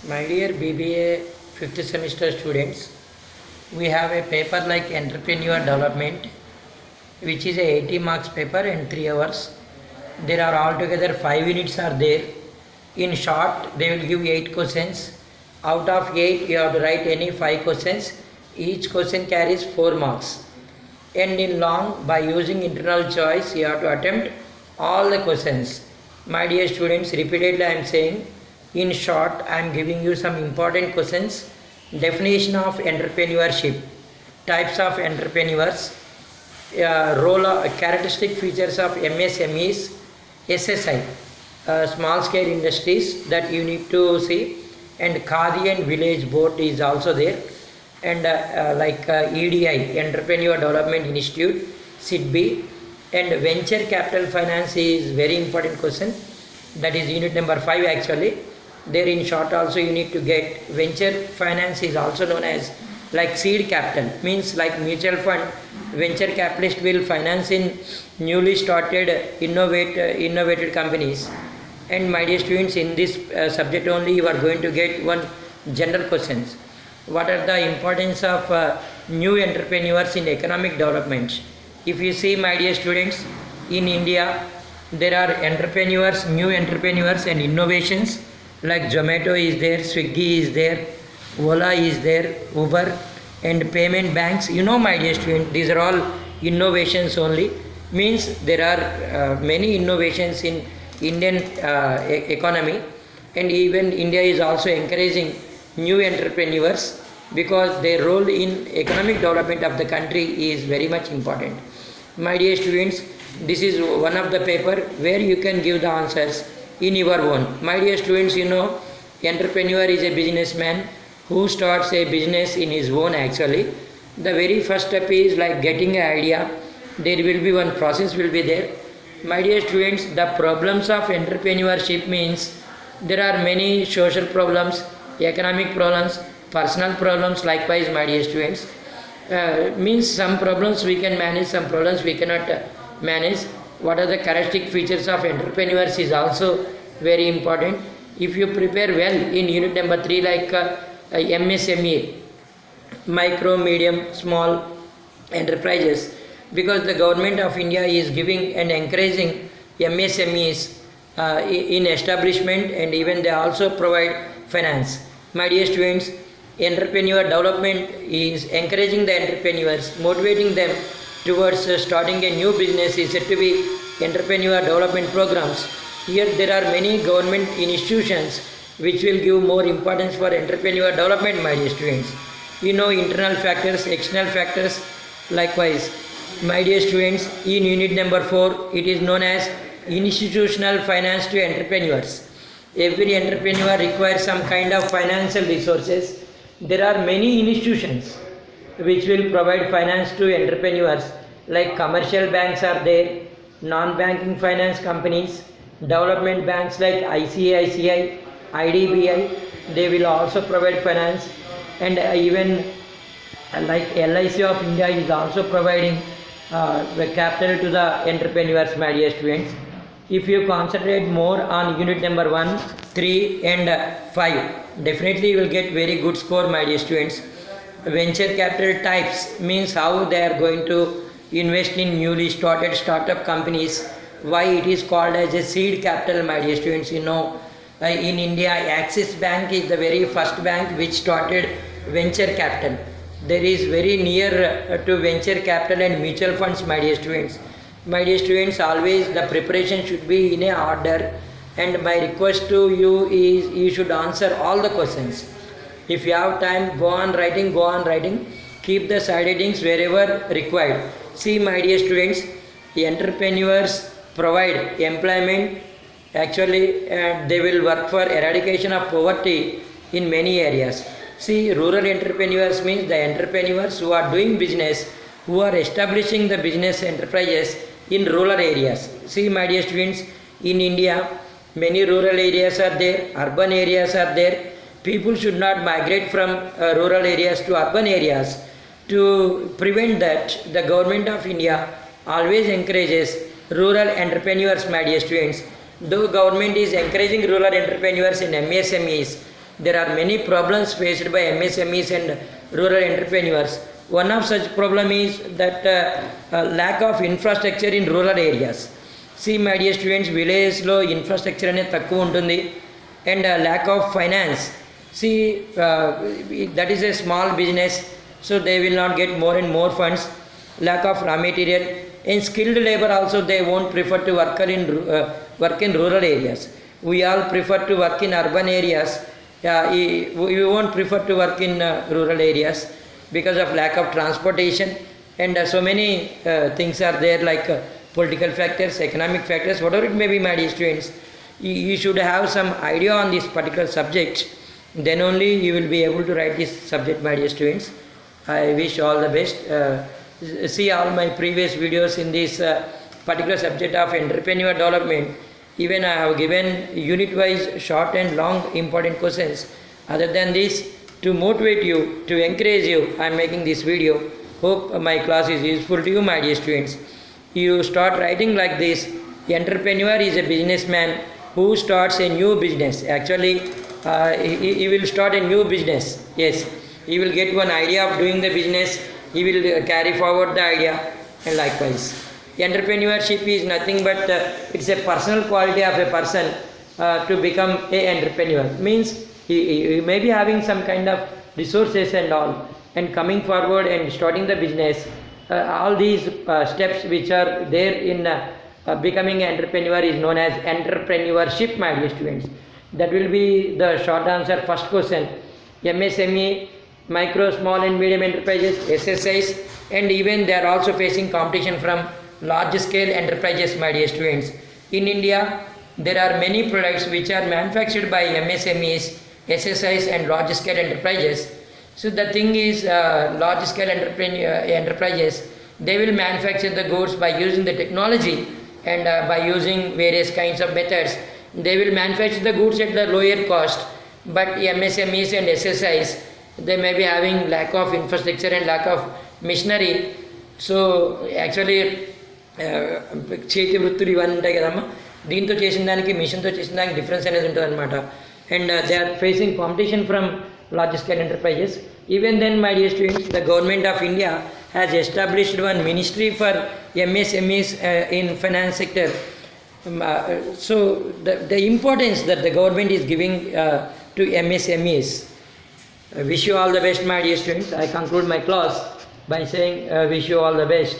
My dear BBA 5th semester students, we have a paper like entrepreneur development, which is a 80 marks paper and 3 hours. There are altogether 5 units are there. In short, they will give 8 questions. Out of 8, you have to write any 5 questions. Each question carries 4 marks. And in long, by using internal choice, you have to attempt all the questions. My dear students, repeatedly I am saying, in short, I am giving you some important questions. Definition of entrepreneurship, types of entrepreneurs, characteristic features of MSMEs, SSI, small scale industries that you need to see, and Khadi and Village Board is also there, and EDI, Entrepreneur Development Institute, SIDBI, and venture capital finance is very important question. That is unit number 5 actually. There in short also you need to get venture finance is also known as like seed capital, means like mutual fund. Venture capitalist will finance in newly started innovated companies. And my dear students, in this subject only you are going to get one general questions. What are the importance of new entrepreneurs in economic development? If you see, my dear students, in India there are entrepreneurs, new entrepreneurs and innovations like Zomato is there, Swiggy is there, Ola is there, Uber, and payment banks. You know, my dear student, these are all innovations only. Means there are many innovations in Indian economy, and even India is also encouraging new entrepreneurs because their role in economic development of the country is very much important. My dear students, this is one of the paper where you can give the answers in your own. My dear students, you know, entrepreneur is a businessman who starts a business in his own actually. The very first step is like getting an idea. There will be one process will be there. My dear students, the problems of entrepreneurship means there are many social problems, economic problems, personal problems likewise, my dear students. Means some problems we can manage, some problems we cannot manage. What are the characteristic features of entrepreneurs is also very important. If you prepare well in unit number 3 like MSME, micro, medium, small enterprises, because the government of India is giving and encouraging MSMEs in establishment, and even they also provide finance. My dear students, entrepreneur development is encouraging the entrepreneurs, motivating them towards starting a new business is said to be entrepreneur development programs. Here there are many government institutions which will give more importance for entrepreneur development, my dear students. You know, internal factors, external factors likewise. My dear students, in unit number 4 it is known as institutional finance to entrepreneurs. Every entrepreneur requires some kind of financial resources. There are many institutions which will provide finance to entrepreneurs, like commercial banks are there, non-banking finance companies, development banks like ICICI, IDBI, they will also provide finance, and even like LIC of India is also providing the capital to the entrepreneurs, my dear students. If you concentrate more on unit number 1, 3 and 5, definitely you will get very good score, my dear students. Venture capital types means how they are going to invest in newly started startup companies. Why it is called as a seed capital, my dear students. You know, in India, Axis Bank is the very first bank which started venture capital. There is very near to venture capital and mutual funds, my dear students. My dear students, always the preparation should be in a order, and my request to you is you should answer all the questions. If you have time, go on writing, keep the side headings wherever required. See, my dear students, the entrepreneurs provide employment. Actually, they will work for eradication of poverty in many areas. See, rural entrepreneurs means the entrepreneurs who are doing business, who are establishing the business enterprises in rural areas. See, my dear students, in India, many rural areas are there, urban areas are there. People should not migrate from rural areas to urban areas. To prevent that, the government of India always encourages rural entrepreneurs, my dear students. Though government is encouraging rural entrepreneurs in MSMEs, there are many problems faced by MSMEs and rural entrepreneurs. One of such problem is that lack of infrastructure in rural areas. See, my dear students, village lo infrastructure అనేది తక్కువ ఉంటుంది, and lack of finance. See, that is a small business, so they will not get more and more funds. Lack of raw material and skilled labor also, they won't prefer to work in rural areas. We all prefer to work in urban areas. We won't prefer to work in rural areas because of lack of transportation, and so many things are there, like political factors, economic factors, whatever it may be, my dear students. You should have some idea on this particular subject, then only you will be able to write this subject, my dear students. I wish all the best. See all my previous videos in this particular subject of entrepreneur development. Even I have given unit wise short and long important questions. Other than this, to motivate you, to encourage you, I am making this video. Hope my class is useful to you, my dear students. You start writing like this: entrepreneur is a businessman who starts a new business. Actually, he will start a new business. Yes, he will get one idea of doing the business, he will carry forward the idea, and likewise. Entrepreneurship is nothing but it's a personal quality of a person to become a entrepreneur. Means he may be having some kind of resources and all, and coming forward and starting the business. All these steps which are there in becoming an entrepreneur is known as entrepreneurship, my dear students. That will be the short answer. First question: MSME, micro, small and medium enterprises, SSIs, and even they are also facing competition from large scale enterprises, my dear students. In India, there are many products which are manufactured by MSMEs, SSIs and large scale enterprises. So the thing is, large scale enterprises, they will manufacture the goods by using the technology and by using various kinds of methods. They will manufacture the goods at the lower cost, but MSMEs and SSIs, they may be having lack of infrastructure and lack of machinery. So actually చేతి వృత్తులు ఇవన్నీ ఉంటాయి కదమ్మా, దీంతో చేసిన దానికి మిషన్తో చేసిన దానికి డిఫరెన్స్ అనేది ఉంటుంది అనమాట. And they are facing competition from large scale enterprises. Even then, my dear students, the government of India has established one ministry for MSMEs in finance sector. So the importance that the government is giving to MSMEs. I wish you all the best, my dear students. I conclude my class by saying wish you all the best.